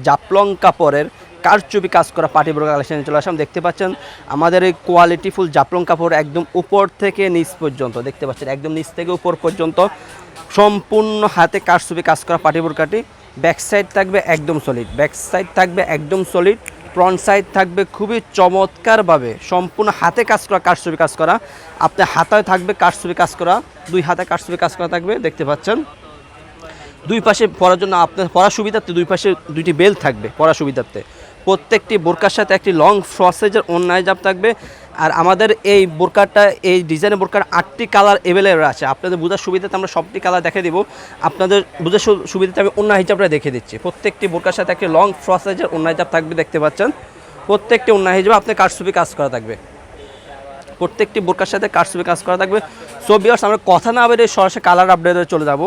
জাফলং কাপড়ের কারচুপি কাজ করা পার্টি বোরকা কালেকশনে চলে আসলাম। দেখতে পাচ্ছেন আমাদের এই কোয়ালিটিফুল জাফলং কাপড় একদম উপর থেকে নিচ পর্যন্ত দেখতে পাচ্ছেন, একদম নিচ থেকে উপর পর্যন্ত সম্পূর্ণ হাতে কারচুপি কাজ করা পার্টি বোরকাটি। ব্যাক সাইড থাকবে একদম সলিড, ব্যাক সাইড থাকবে একদম সলিড, ফ্রন্ট সাইড থাকবে খুবই চমৎকারভাবে সম্পূর্ণ হাতে কাজ করা কারচুপি কাজ করা। আপনার হাতায় থাকবে কারচুপি কাজ করা, দুই হাতে কারচুপি কাজ করা থাকবে। দেখতে পাচ্ছেন দুই পাশে পরার জন্য আপনার পরার সুবিধার্থে দুই পাশে দুইটি বেল থাকবে পরার সুবিধার্থে। প্রত্যেকটি বোরকার সাথে একটি লং ফ্রসেজের অন্যায় জাপ থাকবে। আর আমাদের এই বোরকাটা, এই ডিজাইনের বোরকার 8টি কালার অ্যাভেলেবল আছে। আপনাদের বোঝার সুবিধাতে আমরা সবটি কালার দেখে দেবো। আপনাদের বোঝার সুবিধাতে আমি অন্য হিজাবটা দেখে দিচ্ছি। প্রত্যেকটি বোরকার সাথে একটি লং ফ্রসেজের অন্যায় জাপ থাকবে। দেখতে পাচ্ছেন প্রত্যেকটি অন্যায় হিজাবে আপনার কারচুপি কাজ করা থাকবে, প্রত্যেকটি বোরকার সাথে কারচুপি কাজ করা থাকবে। সো ভিউয়ার্স, আমরা কথা না বেরিয়ে সরাসরি কালার আপডেটে চলে যাব।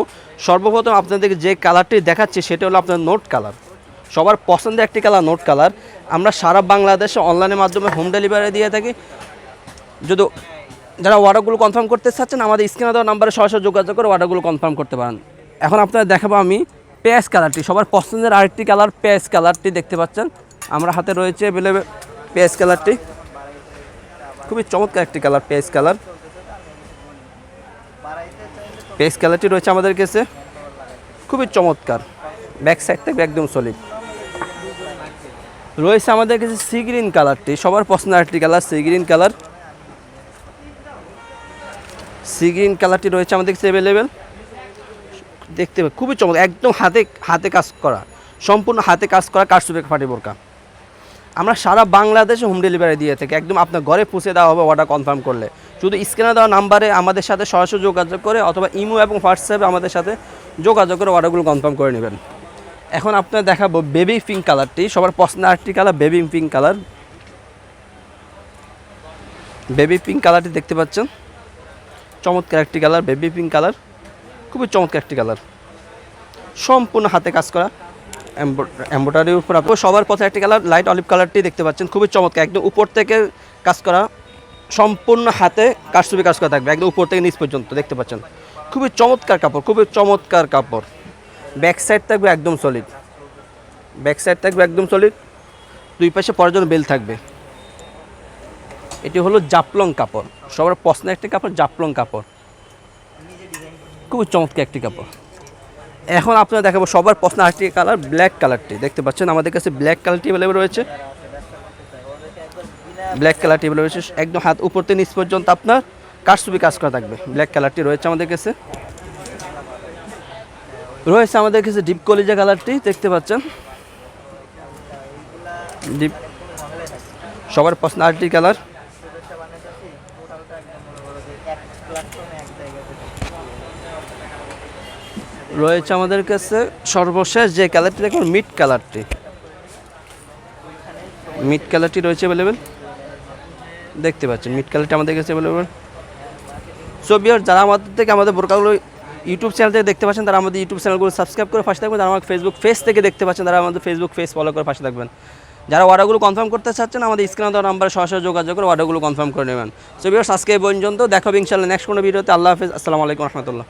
সর্বপ্রথম আপনাদেরকে যে কালারটি দেখাচ্ছি সেটা হলো আপনার নোট কালার। সবার পছন্দের একটি কালার নোট কালার। আমরা সারা বাংলাদেশে অনলাইনের মাধ্যমে হোম ডেলিভারি দিয়ে থাকি। যদি যারা অর্ডারগুলো কনফার্ম করতে চাচ্ছেন আমাদের স্ক্রিনে দেওয়া নাম্বারে সরাসরি যোগাযোগ করে অর্ডারগুলো কনফার্ম করতে পারেন। এখন আপনারা দেখাবো আমি পেঁয়াজ কালারটি, সবার পছন্দের আরেকটি কালার পেঁয়াজ কালারটি। দেখতে পাচ্ছেন আমার হাতে রয়েছে অ্যাভেলেবল পেঁয়াজ কালারটি, খুবই চমৎকার একটি কালার পেঁয়াজ কালার। পেঁয়াজ কালারটি রয়েছে আমাদের কাছে খুবই চমৎকার, ব্যাক সাইড থাকবে একদম সলিড। রয়েছে আমাদের কাছে সি গ্রিন কালারটি, সবার পছন্দের একটি colour sea green colour. Sea green কালারটি রয়েছে আমাদের কাছে অ্যাভেলেবেল। দেখতে পাবেন খুবই চমৎকার, একদম হাতে কাজ করা, সম্পূর্ণ হাতে কাজ করা কারচুপি পার্টি বোরকা। আমরা সারা বাংলাদেশে হোম ডেলিভারি দিয়ে থাকি, একদম আপনার ঘরে পৌঁছে দেওয়া হবে অর্ডার কনফার্ম করলে। শুধু স্ক্রিনে দেওয়া নাম্বারে আমাদের সাথে সরাসরি যোগাযোগ করে অথবা ইমো এবং হোয়াটসঅ্যাপে আমাদের সাথে যোগাযোগ করে অর্ডারগুলো কনফার্ম করে নেবেন। এখন আপনার দেখাবো বেবি পিঙ্ক কালারটি, সবার পছন্দের আরেকটি colour baby pink colour. Baby pink কালারটি দেখতে পাচ্ছেন চমৎকার একটি কালার, বেবি পিঙ্ক কালার খুবই চমৎকার একটি কালার, সম্পূর্ণ হাতে কাজ করা এমব্রয়ডারির উপর। আপনার সবার পথে একটি কালার লাইট অলিভ কালারটি দেখতে পাচ্ছেন খুবই চমৎকার, একদম উপর থেকে কাজ করা, সম্পূর্ণ হাতে কারচুপি কাজ করা থাকবে একদম উপর থেকে নিচ পর্যন্ত। দেখতে পাচ্ছেন খুবই চমৎকার কাপড়, খুবই চমৎকার কাপড়। ব্যাক সাইড থাকবে একদম সলিড, ব্যাক সাইড থাকবে একদম সলিড, দুই পাশে পরার জন্য বেল থাকবে। এটি হলো জাফলং কাপড়, সবার পছন্দের একটি কাপড় জাফলং কাপড়, খুবই চমৎকার একটি কাপড়। এখন আপনারা দেখাবো সবার পছন্দের আরেকটি কালার ব্ল্যাক কালারটি। দেখতে পাচ্ছেন আমাদের কাছে ব্ল্যাক কালারটি অ্যাভেলেবল রয়েছে, ব্ল্যাক কালারটি অ্যাভেলেবল রয়েছে, একদম হাত উপর থেকে নিচ পর্যন্ত আপনার কারচুপি কাজ করা থাকবে। ব্ল্যাক কালারটি রয়েছে আমাদের কাছে। রয়েছে আমাদের কাছে ডিপ কলিজা কালারটি, দেখতে পাচ্ছেন ডিপ, সবার পছন্দ আরেকটি কালার। রয়েছে আমাদের কাছে সর্বশেষ যে কালারটি দেখুন মিড কালারটি, মিড কালারটি রয়েছে অ্যাভেলেবেল। দেখতে পাচ্ছেন মিড কালারটি আমাদের কাছে অ্যাভেলেবেল। সো ভিউয়ার্স, যারা আমাদের থেকে আমাদের বোরকাগুলো ইউটিউব চ্যানেল থেকে দেখতে পাচ্ছেন তারা আমাদের ইউটিউব চ্যানেলগুলো সাবস্ক্রাইব করে পাশে থাকবেন। যারা আমাকে ফেসবুক পেজ থেকে দেখতে পাচ্ছেন তারা আমাদের ফেসবুক পেজ ফলো করে পাশে থাকবেন। যারা অর্ডারগুলো কনফার্ম করতে চাচ্ছেন আমাদের স্ক্রিনে দেওয়া নাম্বারে সরাসরি যোগাযোগ করে অর্ডারগুলো কনফার্ম করে নেবেন। সো ভিউয়ার্স, আজকে এই পর্যন্ত, দেখা হবে ইনশাআল্লাহ নেক্সট কোনো ভিডিওতে। আল্লাহ হাফেজ, আসসালামু আলাইকুম রহমতুল্লাহ।